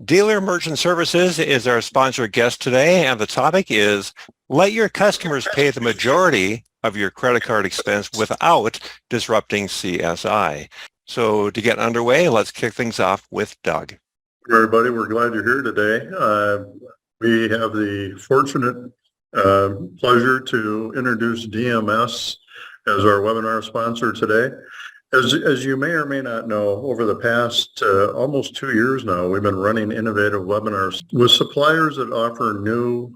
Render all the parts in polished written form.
Dealer Merchant Services is our sponsor guest today, and the topic is let your customers pay the majority of your credit card expense without disrupting CSI. So to get underway, let's kick things off with Doug. Everybody, we're glad you're here today. We have the fortunate pleasure to introduce DMS as our webinar sponsor today. As you may or may not know, over the past almost 2 years now, we've been running innovative webinars with suppliers that offer new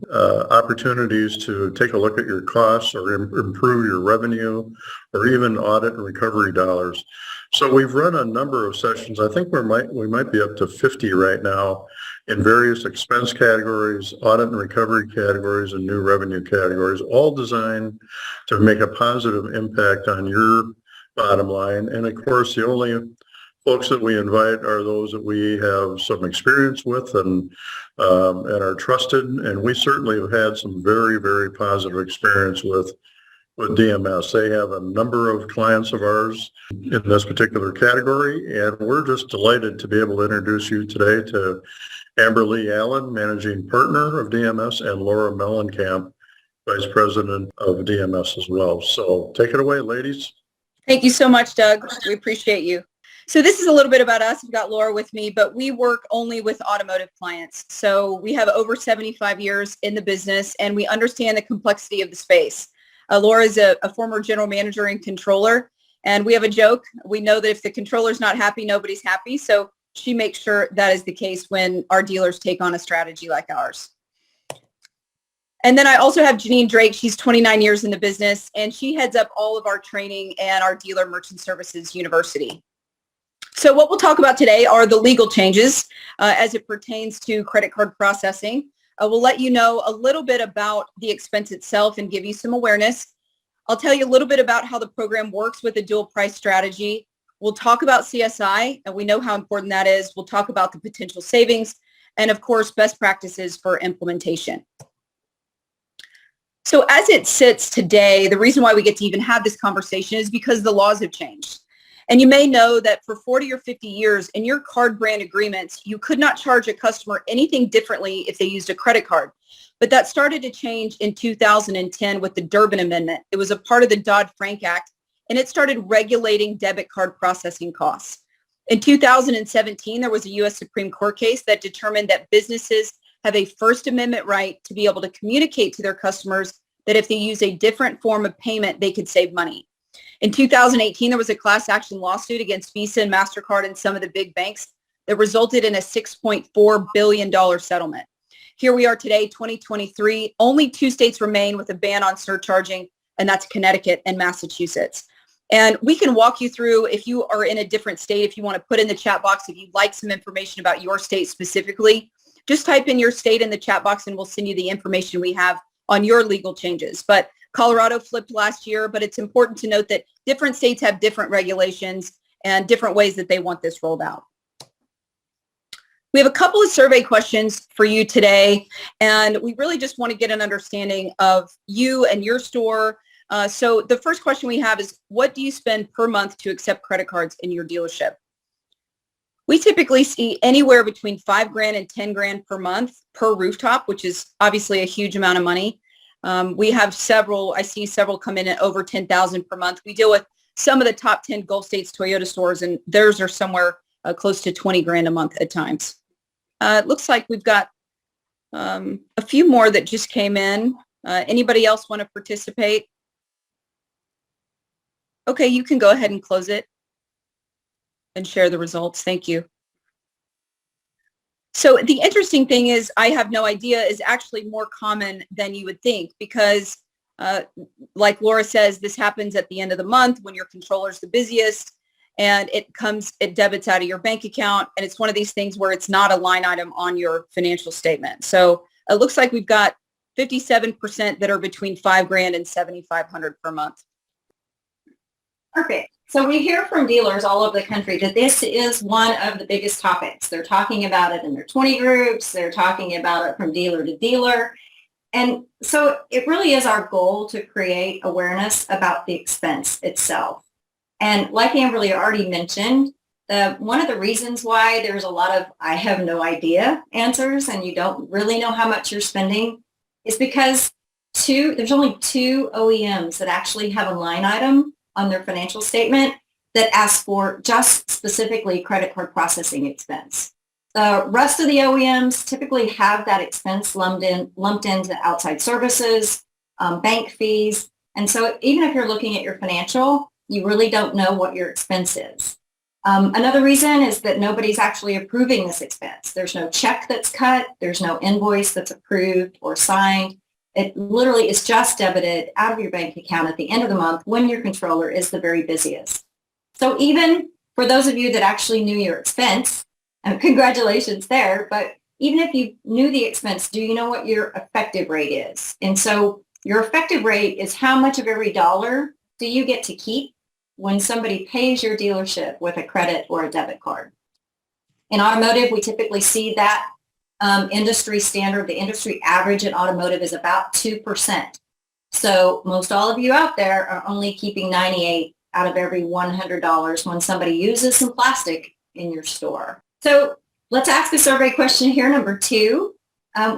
opportunities to take a look at your costs or improve your revenue or even audit and recovery dollars. So we've run a number of sessions. I think we might be up to 50 right now in various expense categories, audit and recovery categories, and new revenue categories, all designed to make a positive impact on your bottom line. And of course, the only folks that we invite are those that we have some experience with and are trusted. And we certainly have had some very, very positive experience with DMS. They have a number of clients of ours in this particular category, and we're just delighted to be able to introduce you today to Amber Lee Allen, Managing Partner of DMS, and Laura Mellencamp, Vice President of DMS as well. So take it away, ladies. Thank you so much, Doug. We appreciate you. So this is a little bit about us. I've got Laura with me, but we work only with automotive clients. So we have over 75 years in the business, and we understand the complexity of the space. Laura is a former general manager and controller, and we have a joke. We know that if the controller's not happy, nobody's happy. So she makes sure that is the case when our dealers take on a strategy like ours. And then I also have Janine Drake. She's 29 years in the business, and she heads up all of our training and our Dealer Merchant Services University. So what we'll talk about today are the legal changes as it pertains to credit card processing. We'll let you know a little bit about the expense itself and give you some awareness. I'll tell you a little bit about how the program works with a dual price strategy. We'll talk about CSI, and we know how important that is. We'll talk about the potential savings, and of course, best practices for implementation. So as it sits today, the reason why we get to even have this conversation is because the laws have changed. And you may know that for 40 or 50 years in your card brand agreements, you could not charge a customer anything differently if they used a credit card. But that started to change in 2010 with the Durbin Amendment. It was a part of the Dodd-Frank Act, and it started regulating debit card processing costs. In 2017, there was a U.S. Supreme Court case that determined that businesses have a First Amendment right to be able to communicate to their customers that if they use a different form of payment, they could save money. In 2018, there was a class action lawsuit against Visa and MasterCard and some of the big banks that resulted in a $6.4 billion settlement. Here we are today, 2023. Only 2 states remain with a ban on surcharging, and that's Connecticut and Massachusetts. And we can walk you through, if you are in a different state, if you want to put in the chat box, if you'd like some information about your state specifically, just type in your state in the chat box and we'll send you the information we have on your legal changes. But Colorado flipped last year, but it's important to note that different states have different regulations and different ways that they want this rolled out. We have a couple of survey questions for you today, and we really just want to get an understanding of you and your store. So the first question we have is, what do you spend per month to accept credit cards in your dealership? We typically see anywhere between $5,000 and $10,000 per month per rooftop, which is obviously a huge amount of money. We have several, I see several come in at over $10,000 per month. We deal with some of the top 10 Gulf States Toyota stores, and theirs are somewhere close to $20,000 a month at times. It looks like we've got a few more that just came in. Anybody else want to participate? Okay, you can go ahead and close it and share the results. Thank you. So the interesting thing is, I have no idea, is actually more common than you would think, because like Laura says, this happens at the end of the month when your controller's the busiest, and it debits out of your bank account, and it's one of these things where it's not a line item on your financial statement. So it looks like we've got 57% that are between $5,000 and $7,500 per month. Perfect. So we hear from dealers all over the country that this is one of the biggest topics. They're talking about it in their 20 groups. They're talking about it from dealer to dealer. And so it really is our goal to create awareness about the expense itself. And like Amberly already mentioned, One of the reasons why there's a lot of I have no idea answers and you don't really know how much you're spending is because there's only 2 OEMs that actually have a line item on their financial statement that asks for just specifically credit card processing expense. The rest of the OEMs typically have that expense lumped into outside services, bank fees. And so even if you're looking at your financial, you really don't know what your expense is. Another reason is that nobody's actually approving this expense. There's no check that's cut. There's no invoice that's approved or signed. It literally is just debited out of your bank account at the end of the month when your controller is the very busiest. So even for those of you that actually knew your expense, congratulations there, but even if you knew the expense, do you know what your effective rate is? And so your effective rate is how much of every dollar do you get to keep when somebody pays your dealership with a credit or a debit card. In automotive, we typically see that industry standard, the industry average in automotive is about 2%. So most all of you out there are only keeping 98 out of every $100 when somebody uses some plastic in your store. So let's ask a survey question here, number 2.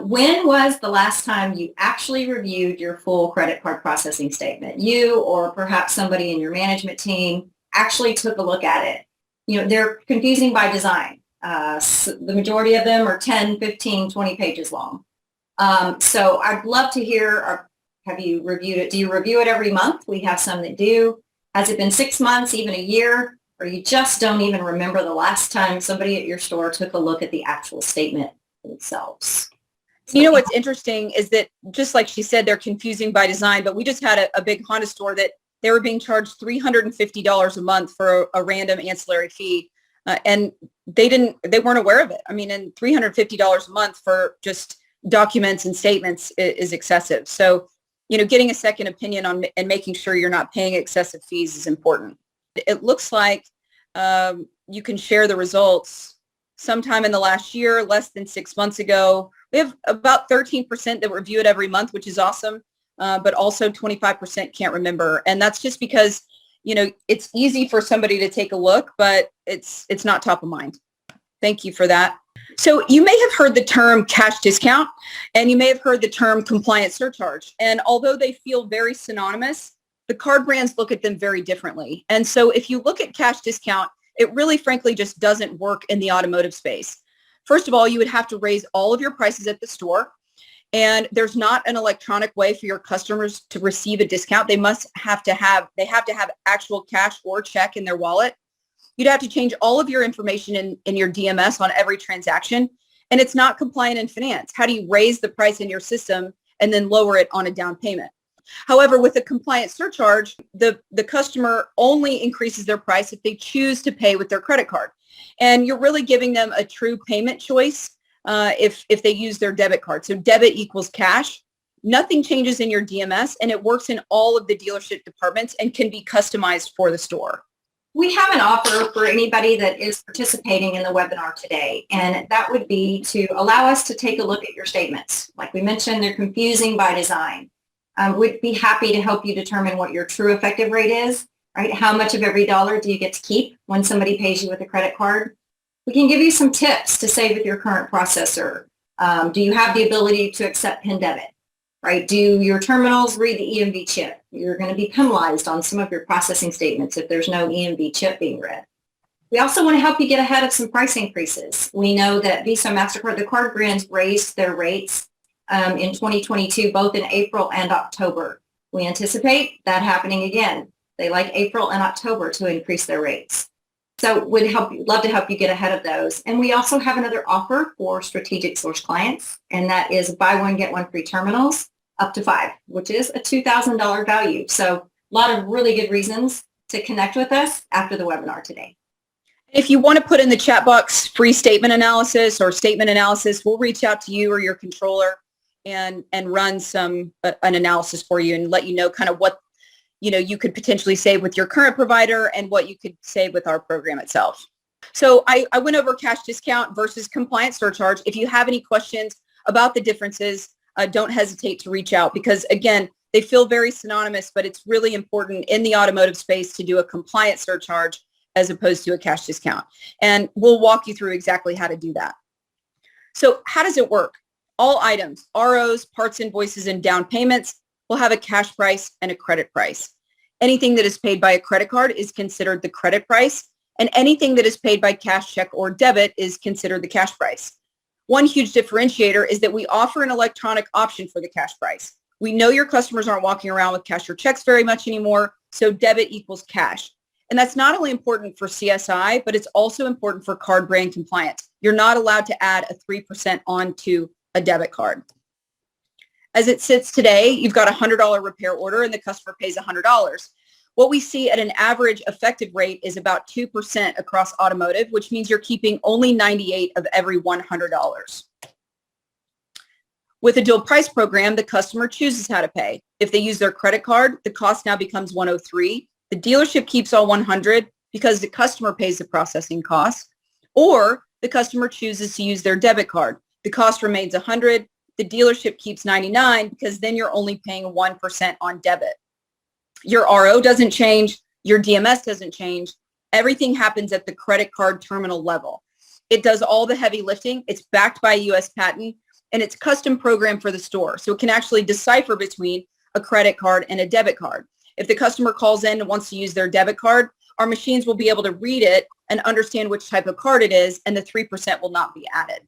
When was the last time you actually reviewed your full credit card processing statement? You or perhaps somebody in your management team actually took a look at it. You know, they're confusing by design. So the majority of them are 10, 15, 20 pages long. So I'd love to hear, have you reviewed it? Do you review it every month? We have some that do. Has it been 6 months, even a year? Or you just don't even remember the last time somebody at your store took a look at the actual statement themselves? You know, what's interesting is that just like she said, they're confusing by design, but we just had a big Honda store that they were being charged $350 a month for a random ancillary fee. And they weren't aware of it. I mean, and $350 a month for just documents and statements is excessive. So, you know, getting a second opinion on and making sure you're not paying excessive fees is important. It looks like you can share the results sometime in the last year, less than 6 months ago. We have about 13% that review it every month, which is awesome, but also 25% can't remember. And that's just because, you know, it's easy for somebody to take a look, but it's not top of mind. Thank you for that. So you may have heard the term cash discount, and you may have heard the term compliance surcharge. And although they feel very synonymous, the card brands look at them very differently. And so if you look at cash discount, it really frankly just doesn't work in the automotive space. First of all, you would have to raise all of your prices at the store, and there's not an electronic way for your customers to receive a discount. They have to have actual cash or check in their wallet. You'd have to change all of your information in your DMS on every transaction, and it's not compliant in finance. How do you raise the price in your system and then lower it on a down payment? However, with a compliance surcharge, the customer only increases their price if they choose to pay with their credit card. And you're really giving them a true payment choice if they use their debit card. So debit equals cash. Nothing changes in your DMS, and it works in all of the dealership departments and can be customized for the store. We have an offer for anybody that is participating in the webinar today, and that would be to allow us to take a look at your statements. Like we mentioned, they're confusing by design. We'd be happy to help you determine what your true effective rate is, right? How much of every dollar do you get to keep when somebody pays you with a credit card? We can give you some tips to save with your current processor. Do you have the ability to accept PIN debit, right? Do your terminals read the EMV chip? You're going to be penalized on some of your processing statements if there's no EMV chip being read. We also want to help you get ahead of some price increases. We know that Visa, MasterCard, the card brands raised their rates in 2022, both in April and October. We anticipate that happening again. They like April and October to increase their rates. So we'd love to help you get ahead of those. And we also have another offer for strategic source clients, and that is buy one, get one free terminals up to 5, which is a $2,000 value. So a lot of really good reasons to connect with us after the webinar today. If you want to put in the chat box free statement analysis or statement analysis, we'll reach out to you or your controller and run an analysis for you and let you know kind of what you could potentially save with your current provider and what you could save with our program itself. So I went over cash discount versus compliance surcharge. If you have any questions about the differences, don't hesitate to reach out because, again, they feel very synonymous, but it's really important in the automotive space to do a compliance surcharge as opposed to a cash discount. And we'll walk you through exactly how to do that. So how does it work? All items, ROs, parts invoices, and down payments will have a cash price and a credit price. Anything that is paid by a credit card is considered the credit price, and anything that is paid by cash, check, or debit is considered the cash price. One huge differentiator is that we offer an electronic option for the cash price. We know your customers aren't walking around with cash or checks very much anymore, so debit equals cash. And that's not only important for CSI, but it's also important for card brand compliance. You're not allowed to add a 3% onto a debit card. As it sits today, you've got a $100 repair order and the customer pays $100. What we see at an average effective rate is about 2% across automotive, which means you're keeping only 98 of every $100. With a dual price program, the customer chooses how to pay. If they use their credit card, the cost now becomes $103. The dealership keeps all $100 because the customer pays the processing cost, or the customer chooses to use their debit card. The cost remains $100. The dealership keeps $99 because then you're only paying 1% on debit. Your RO doesn't change. Your DMS doesn't change. Everything happens at the credit card terminal level. It does all the heavy lifting. It's backed by a U.S. patent, and it's custom programmed for the store. So it can actually decipher between a credit card and a debit card. If the customer calls in and wants to use their debit card, our machines will be able to read it and understand which type of card it is, and the 3% will not be added.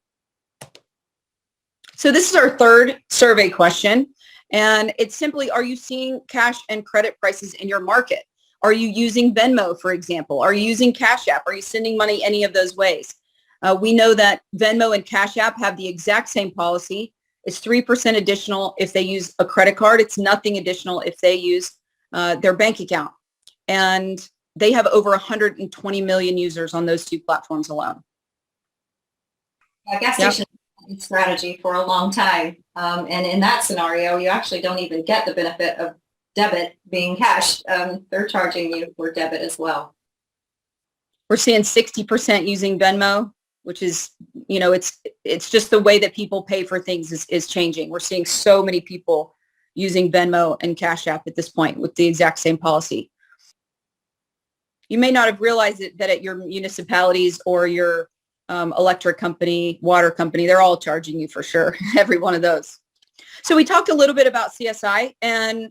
So this is our third survey question, and it's simply, are you seeing cash and credit prices in your market? Are you using Venmo, for example? Are you using Cash App? Are you sending money any of those ways? We know that Venmo and Cash App have the exact same policy. It's 3% additional if they use a credit card. It's nothing additional if they use their bank account. And they have over 120 million users on those two platforms alone. Gas station strategy for a long time. And in that scenario, you actually don't even get the benefit of debit being cash. They're charging you for debit as well. We're seeing 60% using Venmo, which is, it's just the way that people pay for things is changing. We're seeing so many people using Venmo and Cash App at this point with the exact same policy. You may not have realized it, that at your municipalities or your electric company, water company, they're all charging you for sure, every one of those. So we talked a little bit about CSI, and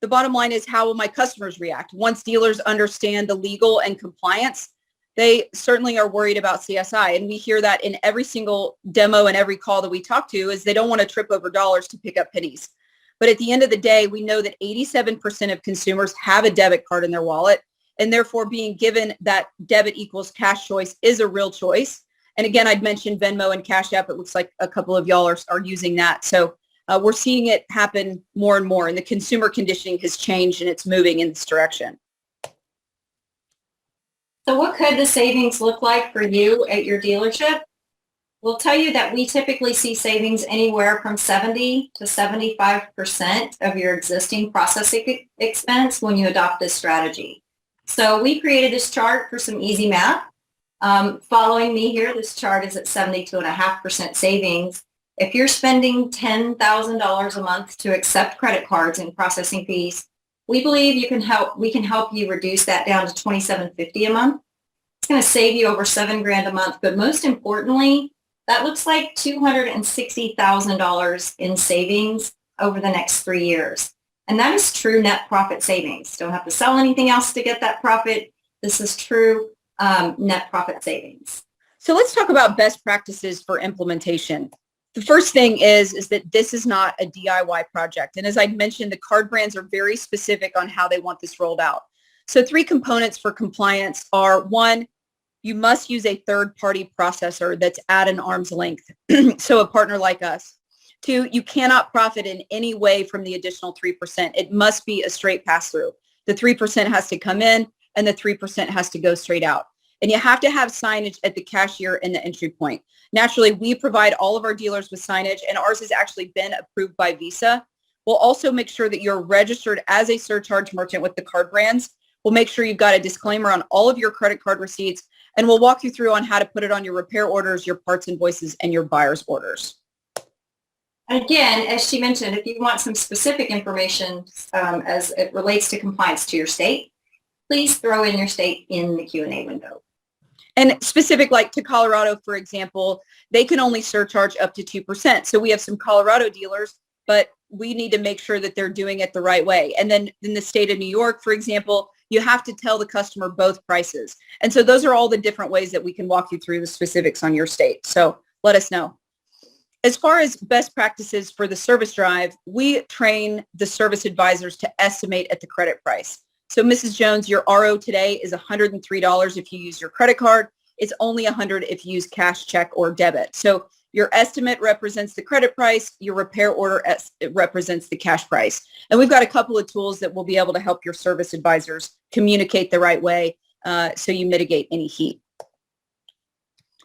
the bottom line is, how will my customers react? Once dealers understand the legal and compliance, they certainly are worried about CSI. And we hear that in every single demo and every call that we talk to, is they don't want to trip over dollars to pick up pennies. But at the end of the day, we know that 87% of consumers have a debit card in their wallet, and therefore being given that debit equals cash choice is a real choice. And again, I'd mentioned Venmo and Cash App. It looks like a couple of y'all are using that. So we're seeing it happen more and more, and the consumer conditioning has changed and it's moving in this direction. So what could the savings look like for you at your dealership? We'll tell you that we typically see savings anywhere from 70 to 75% of your existing processing expense when you adopt this strategy. So we created this chart for some easy math. Following me here, this chart is at 72.5% savings. If you're spending $10,000 a month to accept credit cards and processing fees, we believe we can help you reduce that down to $2,750 a month. It's going to save you over $7,000 a month, but most importantly, that looks like $260,000 in savings over the next 3 years. And that is true net profit savings. Don't have to sell anything else to get that profit. This is true net profit savings. So let's talk about best practices for implementation. The first thing is that this is not a DIY project. And as I mentioned, the card brands are very specific on how they want this rolled out. So 3 components for compliance are: 1, you must use a third-party processor that's at an arm's length, so a partner like us. 2, you cannot profit in any way from the additional 3%. It must be a straight pass-through. The 3% has to come in, and the 3% has to go straight out. And you have to have signage at the cashier and the entry point. Naturally, we provide all of our dealers with signage, and ours has actually been approved by Visa. We'll also make sure that you're registered as a surcharge merchant with the card brands. We'll make sure you've got a disclaimer on all of your credit card receipts, and we'll walk you through on how to put it on your repair orders, your parts invoices, and your buyer's orders. Again, as she mentioned, if you want some specific information as it relates to compliance to your state, please throw in your state in the Q&A window. And specific like to Colorado, for example, they can only surcharge up to 2%. So we have some Colorado dealers, but we need to make sure that they're doing it the right way. And then in the state of New York, for example, you have to tell the customer both prices. And so those are all the different ways that we can walk you through the specifics on your state. So let us know. As far as best practices for the service drive, we train the service advisors to estimate at the credit price. So Mrs. Jones, your RO today is $103 if you use your credit card. It's only $100 if you use cash, check, or debit. So your estimate represents the credit price. Your repair order represents the cash price. And we've got a couple of tools that will be able to help your service advisors communicate the right way so you mitigate any heat.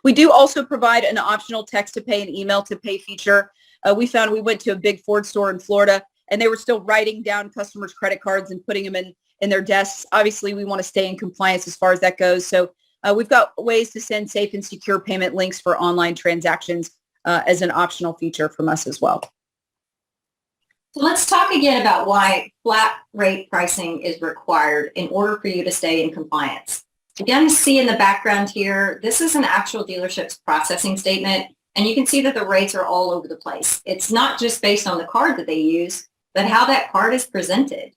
We do also provide an optional text to pay and email to pay feature. We went to a big Ford store in Florida, and they were still writing down customers' credit cards and putting them in their desks. Obviously, we want to stay in compliance as far as that goes. So we've got ways to send safe and secure payment links for online transactions as an optional feature from us as well. So let's talk again about why flat rate pricing is required in order for you to stay in compliance. Again, see in the background here, this is an actual dealership's processing statement, and you can see that the rates are all over the place. It's not just based on the card that they use, but how that card is presented.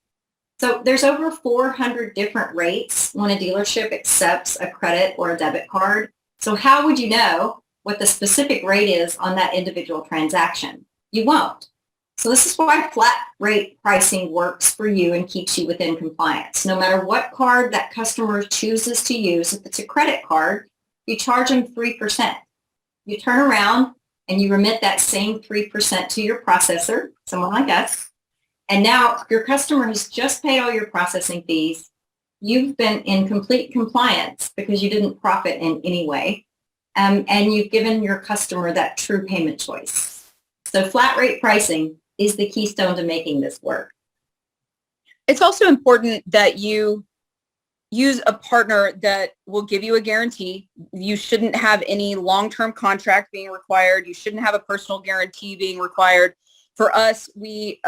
So there's over 400 different rates when a dealership accepts a credit or a debit card. So how would you know what the specific rate is on that individual transaction? You won't. So this is why flat rate pricing works for you and keeps you within compliance. No matter what card that customer chooses to use, if it's a credit card, you charge them 3%. You turn around and you remit that same 3% to your processor, someone like us. And now your customer has just paid all your processing fees. You've been in complete compliance because you didn't profit in any way. And you've given your customer that true payment choice. So flat rate pricing is the keystone to making this work. It's also important that you use a partner that will give you a guarantee. You shouldn't have any long-term contract being required. You shouldn't have a personal guarantee being required. For us, we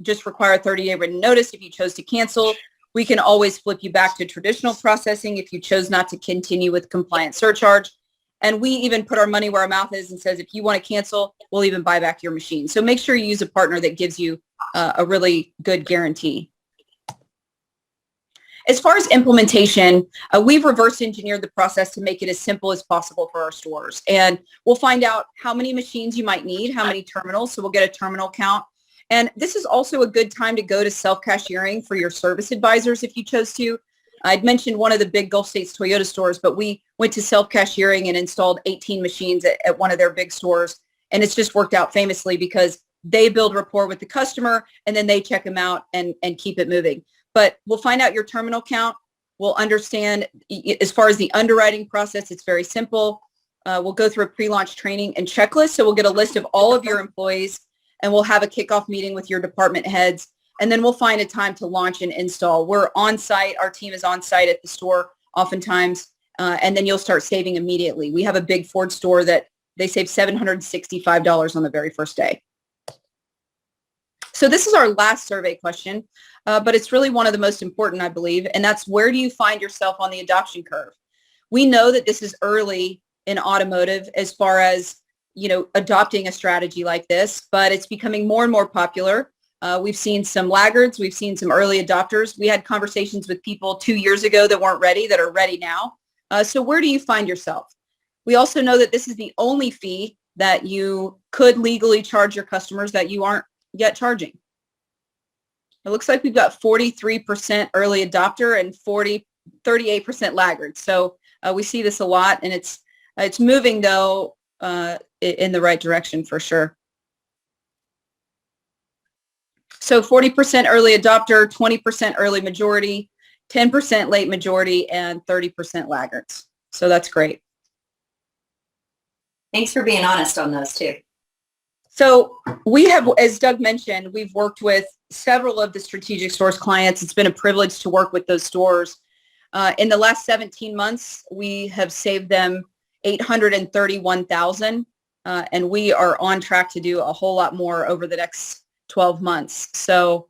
just require a 30-day written notice. If you chose to cancel, we can always flip you back to traditional processing if you chose not to continue with compliant surcharge. And we even put our money where our mouth is and says, if you want to cancel, we'll even buy back your machine. So make sure you use a partner that gives you a really good guarantee. As far as implementation, we've reverse engineered the process to make it as simple as possible for our stores. And we'll find out how many machines you might need, how many terminals. So we'll get a terminal count. And this is also a good time to go to self-cashiering for your service advisors if you chose to. I'd mentioned one of the big Gulf States Toyota stores, but we went to self-cashiering and installed 18 machines at one of their big stores. And it's just worked out famously because they build rapport with the customer and then they check them out and keep it moving. But we'll find out your terminal count. We'll understand as far as the underwriting process, it's very simple. We'll go through a pre-launch training and checklist. So we'll get a list of all of your employees and we'll have a kickoff meeting with your department heads. And then we'll find a time to launch and install. We're on site. Our team is on site at the store oftentimes. And then you'll start saving immediately. We have a big Ford store that they save $765 on the very first day. So this is our last survey question, but it's really one of the most important, I believe, and that's where do you find yourself on the adoption curve? We know that this is early in automotive as far as, adopting a strategy like this, but it's becoming more and more popular. We've seen some laggards. We've seen some early adopters. We had conversations with people 2 years ago that weren't ready that are ready now. So where do you find yourself? We also know that this is the only fee that you could legally charge your customers that you aren't yet charging. It looks like we've got 43% early adopter and 38% laggard. So we see this a lot, and it's moving though in the right direction for sure. So 40% early adopter, 20% early majority, 10% late majority, and 30% laggards. So that's great. Thanks for being honest on those too. So we have, as Doug mentioned, we've worked with several of the strategic stores clients. It's been a privilege to work with those stores. In the last 17 months, we have saved them $831,000, and we are on track to do a whole lot more over the next 12 months. So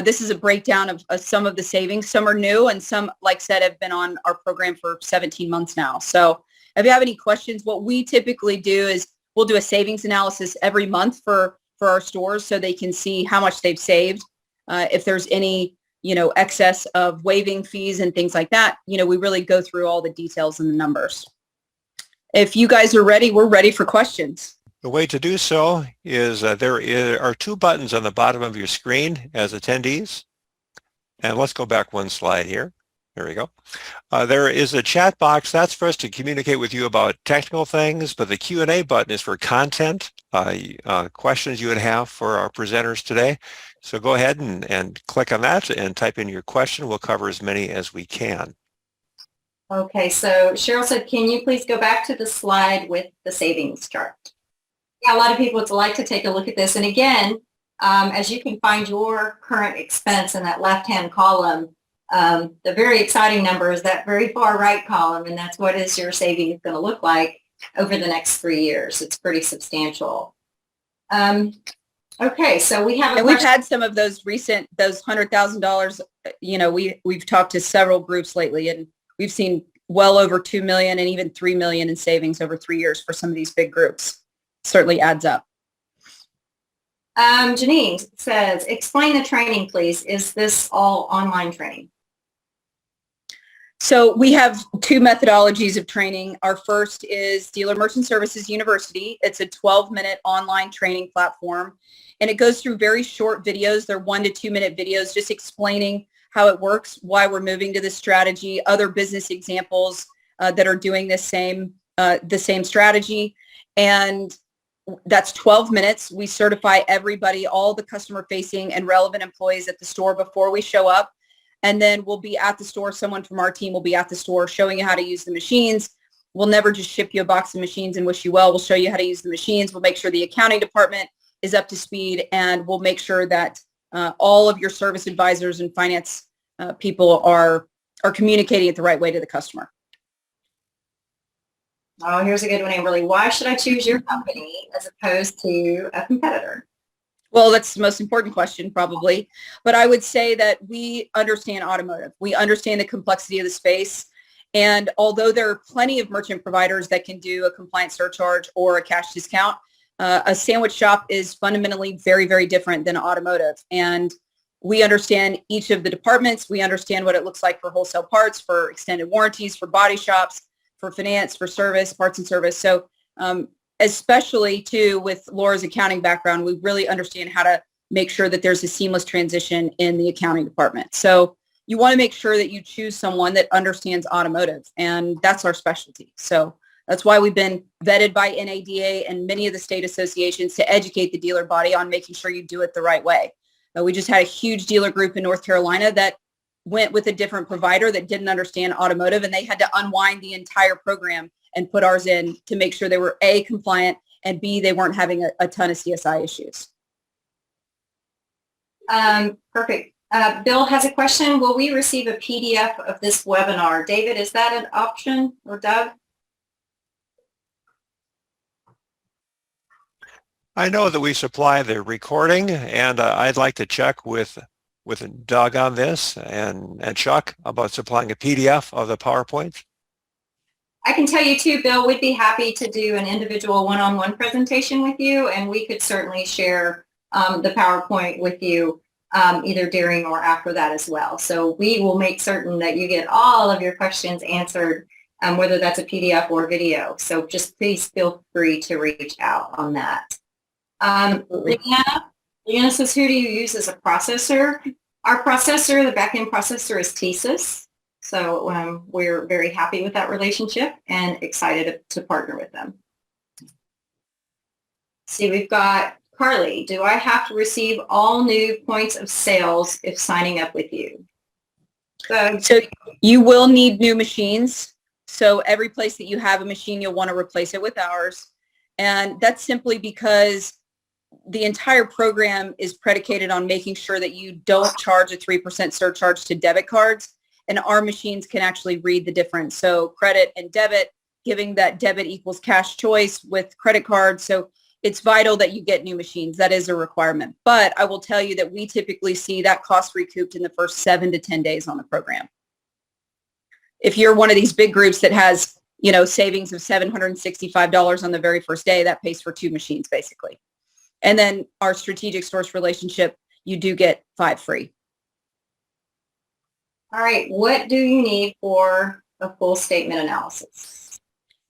This is a breakdown of some of the savings. Some are new and some, like I said, have been on our program for 17 months now. So if you have any questions, what we typically do is we'll do a savings analysis every month for our stores so they can see how much they've saved. If there's any, excess of waiving fees and things like that, we really go through all the details and the numbers. If you guys are ready, we're ready for questions. The way to do so is there are two buttons on the bottom of your screen as attendees. And let's go back one slide here. There we go. There is a chat box. That's for us to communicate with you about technical things, but the Q&A button is for content, questions you would have for our presenters today. So go ahead and click on that and type in your question. We'll cover as many as we can. Okay, so Cheryl said, can you please go back to the slide with the savings chart? Yeah, a lot of people would like to take a look at this. And again, as you can find your current expense in that left-hand column, the very exciting number is that very far right column, and that's what is your savings going to look like over the next 3 years. It's pretty substantial. Okay, so we have and we've had some of those recent, those $100,000, we've talked to several groups lately, and we've seen well over 2 million and even 3 million in savings over 3 years for some of these big groups. Certainly adds up. Janine says, explain the training, please. Is this all online training? So we have two methodologies of training. Our first is Dealer Merchant Services University. It's a 12-minute online training platform, and it goes through very short videos. They're 1 to 2 minute videos just explaining how it works, why we're moving to this strategy, other business examples that are doing the same strategy. And that's 12 minutes. We certify everybody, all the customer facing and relevant employees at the store before we show up. And then we'll be at the store. Someone from our team will be at the store showing you how to use the machines. We'll never just ship you a box of machines and wish you well. We'll show you how to use the machines. We'll make sure the accounting department is up to speed, and we'll make sure that all of your service advisors and finance people are communicating it the right way to the customer. Oh, here's a good one, Amberly. Why should I choose your company as opposed to a competitor? Well, that's the most important question probably, but I would say that we understand automotive. We understand the complexity of the space. And although there are plenty of merchant providers that can do a compliance surcharge or a cash discount, a sandwich shop is fundamentally very, very different than automotive. And we understand each of the departments. We understand what it looks like for wholesale parts, for extended warranties, for body shops, for finance, for service, parts and service. So especially too with Laura's accounting background, we really understand how to make sure that there's a seamless transition in the accounting department. So you want to make sure that you choose someone that understands automotive, and that's our specialty. So that's why we've been vetted by NADA and many of the state associations to educate the dealer body on making sure you do it the right way. We just had a huge dealer group in North Carolina that went with a different provider that didn't understand automotive, and they had to unwind the entire program and put ours in to make sure they were A, compliant, and B, they weren't having a ton of CSI issues. Perfect. Bill has a question. Will we receive a PDF of this webinar? David, is that an option, or Doug? I know that we supply the recording, and I'd like to check with Doug on this and Chuck about supplying a PDF of the PowerPoint. I can tell you too, Bill, we'd be happy to do an individual one-on-one presentation with you, and we could certainly share the PowerPoint with you either during or after that as well. So we will make certain that you get all of your questions answered, whether that's a PDF or video. So just please feel free to reach out on that. Leanna says, who do you use as a processor? Our processor, the backend processor, is TSYS. So we're very happy with that relationship and excited to partner with them. See, we've got Carly. Do I have to receive all new points of sales if signing up with you? So you will need new machines. So every place that you have a machine, you'll want to replace it with ours. And that's simply because the entire program is predicated on making sure that you don't charge a 3% surcharge to debit cards, and our machines can actually read the difference. So credit and debit, giving that debit equals cash choice with credit cards. So it's vital that you get new machines. That is a requirement. But I will tell you that we typically see that cost recouped in the first 7 to 10 days on the program. If you're one of these big groups that has, savings of $765 on the very first day, that pays for 2 machines basically. And then our strategic source relationship, you do get 5 free. All right. What do you need for a full statement analysis?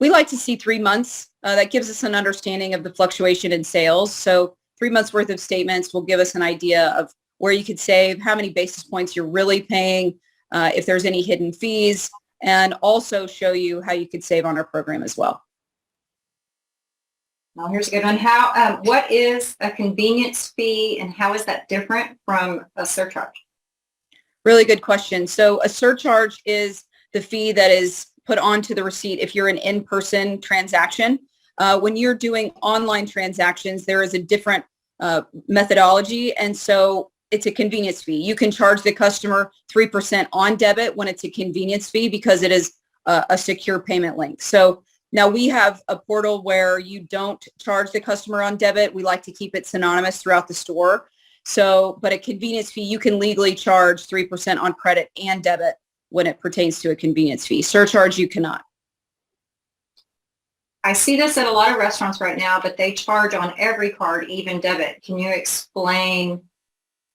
We like to see 3 months. That gives us an understanding of the fluctuation in sales. So 3 months worth of statements will give us an idea of where you could save, how many basis points you're really paying, if there's any hidden fees, and also show you how you could save on our program as well. Now here's a good one. What is a convenience fee and how is that different from a surcharge? Really good question. So a surcharge is the fee that is put onto the receipt if you're an in-person transaction. When you're doing online transactions, there is a different methodology, and so it's a convenience fee. You can charge the customer 3% on debit when it's a convenience fee because it is a secure payment link. So now we have a portal where you don't charge the customer on debit. We like to keep it synonymous throughout the store. So, but a convenience fee, you can legally charge 3% on credit and debit when it pertains to a convenience fee. Surcharge, you cannot. I see this at a lot of restaurants right now, but they charge on every card, even debit. Can you explain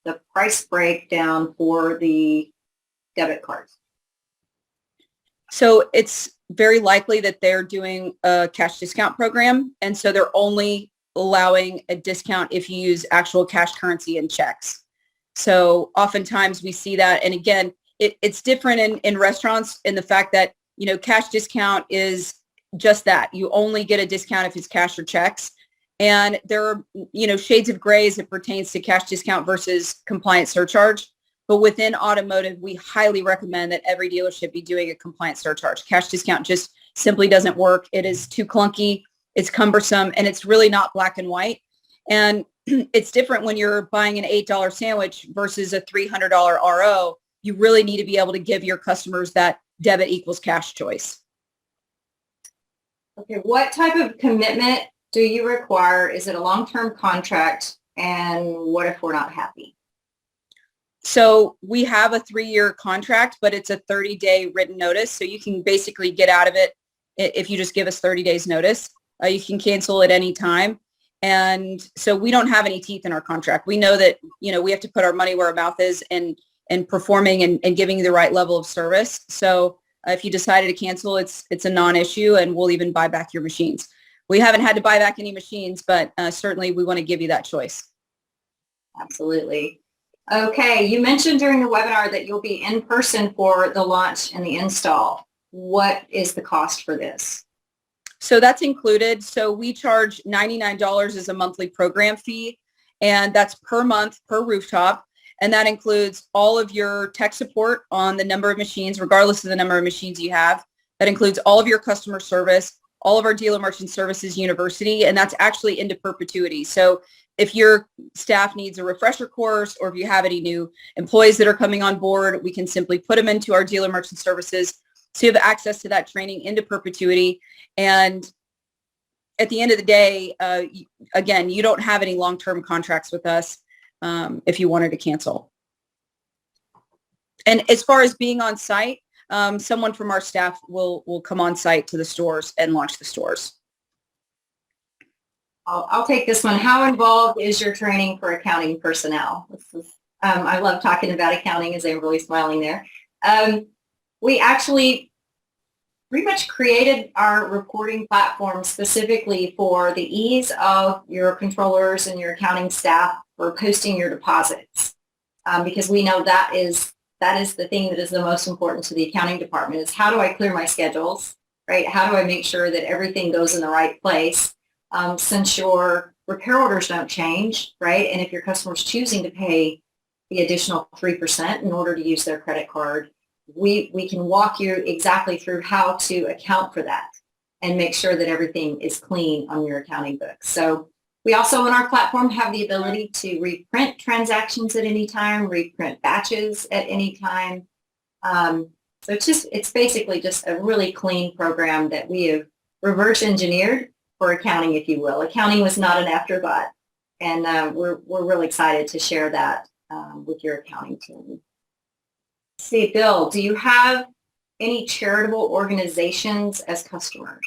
the price breakdown for the debit cards? So it's very likely that they're doing a cash discount program. And so they're only allowing a discount if you use actual cash currency and checks. So oftentimes we see that. And again, it's different in restaurants in the fact that, cash discount is just that. You only get a discount if it's cash or checks. And there are, shades of gray as it pertains to cash discount versus compliant surcharge. But within automotive, we highly recommend that every dealership be doing a compliant surcharge. Cash discount just simply doesn't work. It is too clunky, it's cumbersome, and it's really not black and white. And it's different when you're buying an $8 sandwich versus a $300 RO. You really need to be able to give your customers that debit equals cash choice. Okay, what type of commitment do you require? Is it a long-term contract? And what if we're not happy? So we have a 3-year contract, but it's a 30-day written notice. So you can basically get out of it if you just give us 30 days notice. You can cancel at any time. And so we don't have any teeth in our contract. We know that, we have to put our money where our mouth is and performing and giving you the right level of service. So if you decided to cancel, it's a non-issue, and we'll even buy back your machines. We haven't had to buy back any machines, but certainly we want to give you that choice. Absolutely. Okay, you mentioned during the webinar that you'll be in person for the launch and the install. What is the cost for this? So that's included. So we charge $99 as a monthly program fee, and that's per month per rooftop. And that includes all of your tech support on the number of machines, regardless of the number of machines you have. That includes all of your customer service, all of our Dealer Merchant Services University, and that's actually into perpetuity. So if your staff needs a refresher course, or if you have any new employees that are coming on board, we can simply put them into our Dealer Merchant Services. So you have access to that training into perpetuity. And at the end of the day, again, you don't have any long-term contracts with us if you wanted to cancel. And as far as being on site, someone from our staff will come on site to the stores and launch the stores. I'll take this one. How involved is your training for accounting personnel? I love talking about accounting, as I'm really smiling there. We actually pretty much created our reporting platform specifically for the ease of your controllers and your accounting staff for posting your deposits, because we know that is the thing that is the most important to the accounting department is how do I clear my schedules, right? How do I make sure that everything goes in the right place? Since your repair orders don't change, right? And if your customer's choosing to pay the additional 3% in order to use their credit card, we can walk you exactly through how to account for that and make sure that everything is clean on your accounting books. So we also on our platform have the ability to reprint transactions at any time, reprint batches at any time. So it's basically just a really clean program that we have reverse engineered for accounting, if you will. Accounting was not an afterthought. And we're really excited to share that with your accounting team. Let's see, Bill, do you have any charitable organizations as customers?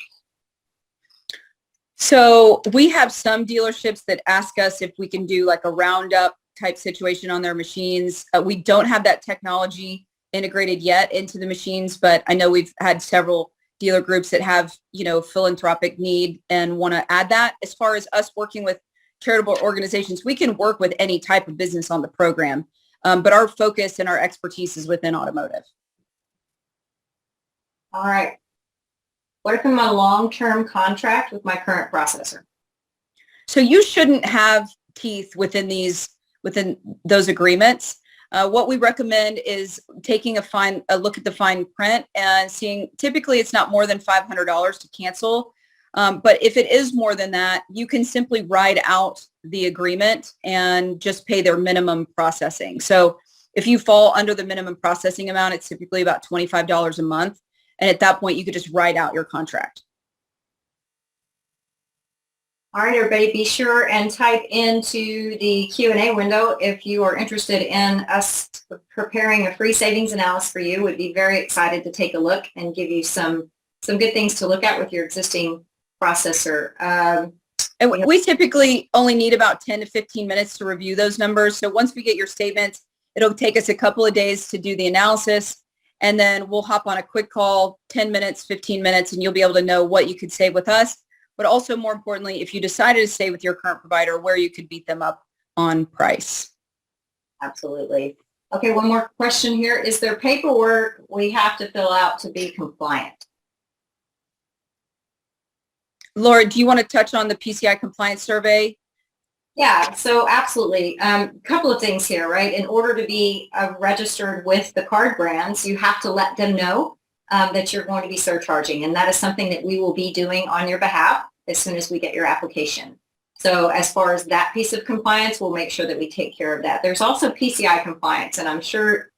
So we have some dealerships that ask us if we can do like a roundup type situation on their machines. We don't have that technology integrated yet into the machines, but I know we've had several dealer groups that have, philanthropic need and want to add that. As far as us working with charitable organizations, we can work with any type of business on the program, but our focus and our expertise is within automotive. All right. What if I'm on a long-term contract with my current processor? So you shouldn't have teeth within those agreements. What we recommend is taking a look at the fine print and seeing, typically it's not more than $500 to cancel. But if it is more than that, you can simply ride out the agreement and just pay their minimum processing. So if you fall under the minimum processing amount, it's typically about $25 a month. And at that point, you could just ride out your contract. All right, everybody, be sure and type into the Q&A window if you are interested in us preparing a free savings analysis for you. We'd be very excited to take a look and give you some good things to look at with your existing processor. And we typically only need about 10 to 15 minutes to review those numbers. So once we get your statements, it'll take us a couple of days to do the analysis. And then we'll hop on a quick call, 10 minutes, 15 minutes, and you'll be able to know what you could save with us. But also more importantly, if you decided to stay with your current provider, where you could beat them up on price. Absolutely. Okay, one more question here. Is there paperwork we have to fill out to be compliant? Laura, do you want to touch on the PCI compliance survey? Yeah, so absolutely. Couple of things here, right? In order to be registered with the card brands, you have to let them know that you're going to be surcharging. And that is something that we will be doing on your behalf as soon as we get your application. So as far as that piece of compliance, we'll make sure that we take care of that. There's also PCI compliance, and I'm sure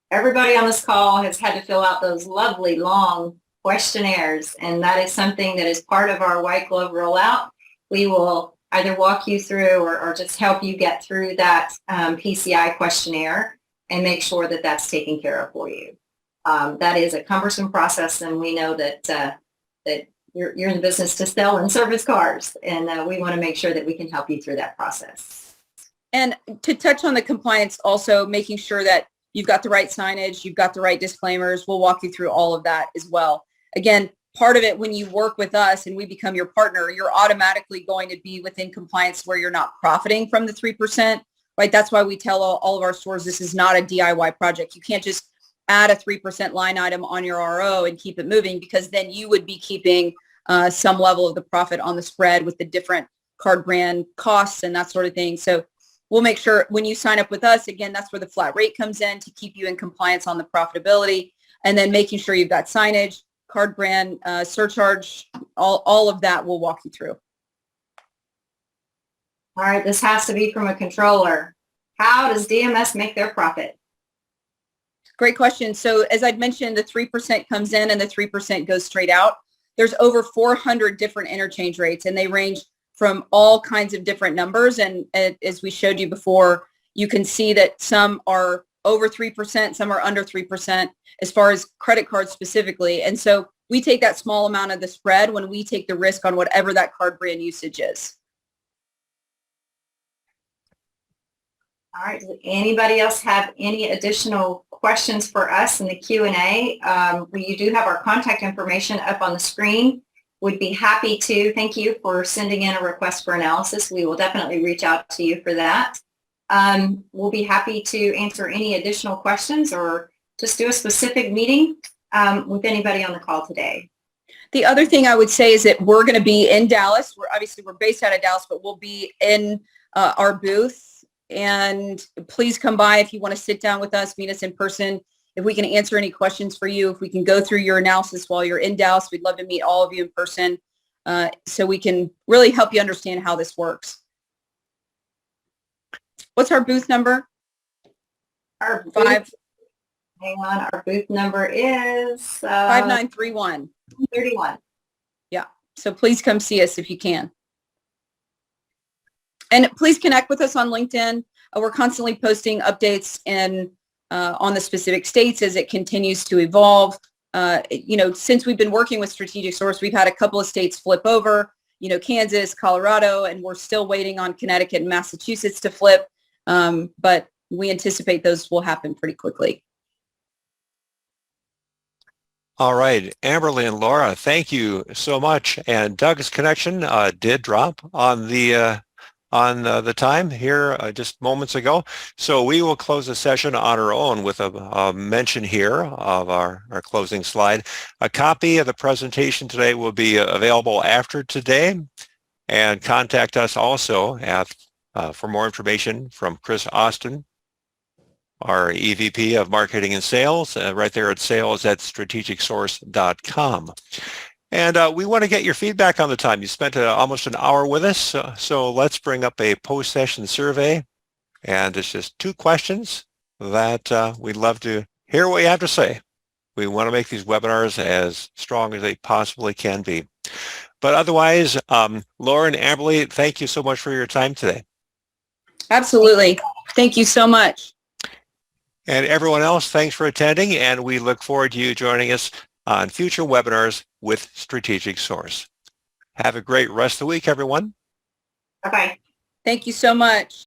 everybody on this call has had to fill out those lovely long questionnaires. And that is something that is part of our white glove rollout. We will either walk you through or just help you get through that PCI questionnaire and make sure that that's taken care of for you. That is a cumbersome process, and we know that that you're in the business to sell and service cars, and we want to make sure that we can help you through that process. And to touch on the compliance, also making sure that you've got the right signage, you've got the right disclaimers. We'll walk you through all of that as well. Again, part of it, when you work with us and we become your partner, you're automatically going to be within compliance where you're not profiting from the 3%, right? That's why we tell all of our stores this is not a DIY project. You can't just add a 3% line item on your RO and keep it moving, because then you would be keeping some level of the profit on the spread with the different card brand costs and that sort of thing. So we'll make sure when you sign up with us, again, that's where the flat rate comes in to keep you in compliance on the profitability, and then making sure you've got signage, card brand, surcharge, all of that we'll walk you through. All right, this has to be from a controller. How does DMS make their profit? Great question. So as I'd mentioned, the 3% comes in and the 3% goes straight out. There's over 400 different interchange rates, and they range from all kinds of different numbers. And as we showed you before, you can see that some are over 3%, some are under 3% as far as credit cards specifically. And so we take that small amount of the spread when we take the risk on whatever that card brand usage is. All right, does anybody else have any additional questions for us in the Q&A? You do have our contact information up on the screen. We'd be happy to. Thank you for sending in a request for analysis. We will definitely reach out to you for that. We'll be happy to answer any additional questions or just do a specific meeting with anybody on the call today. The other thing I would say is that we're going to be in Dallas. We're based out of Dallas, but we'll be in our booth. And please come by if you want to sit down with us, meet us in person. If we can answer any questions for you, if we can go through your analysis while you're in Dallas, we'd love to meet all of you in person so we can really help you understand how this works. What's our booth number? Our booth, hang on, our booth number is 5931. 31. Yeah. So please come see us if you can. And please connect with us on LinkedIn. We're constantly posting updates on the specific states as it continues to evolve. Since we've been working with Strategic Source, we've had a couple of states flip over, Kansas, Colorado, and we're still waiting on Connecticut and Massachusetts to flip. But we anticipate those will happen pretty quickly. All right, Amberly and Laura, thank you so much. And Doug's connection did drop on the time here just moments ago. So we will close the session on our own with a mention here of our closing slide. A copy of the presentation today will be available after today, and contact us also for more information from Chris Austin, our EVP of Marketing and Sales, right there at sales@strategicsource.com. And we want to get your feedback on the time. You spent almost an hour with us, so let's bring up a post-session survey. And it's just 2 questions that we'd love to hear what you have to say. We want to make these webinars as strong as they possibly can be. But otherwise, Laura and Amberly, thank you so much for your time today. Absolutely. Thank you so much. And everyone else, thanks for attending, and we look forward to you joining us on future webinars with Strategic Source. Have a great rest of the week, everyone. Bye-bye. Thank you so much.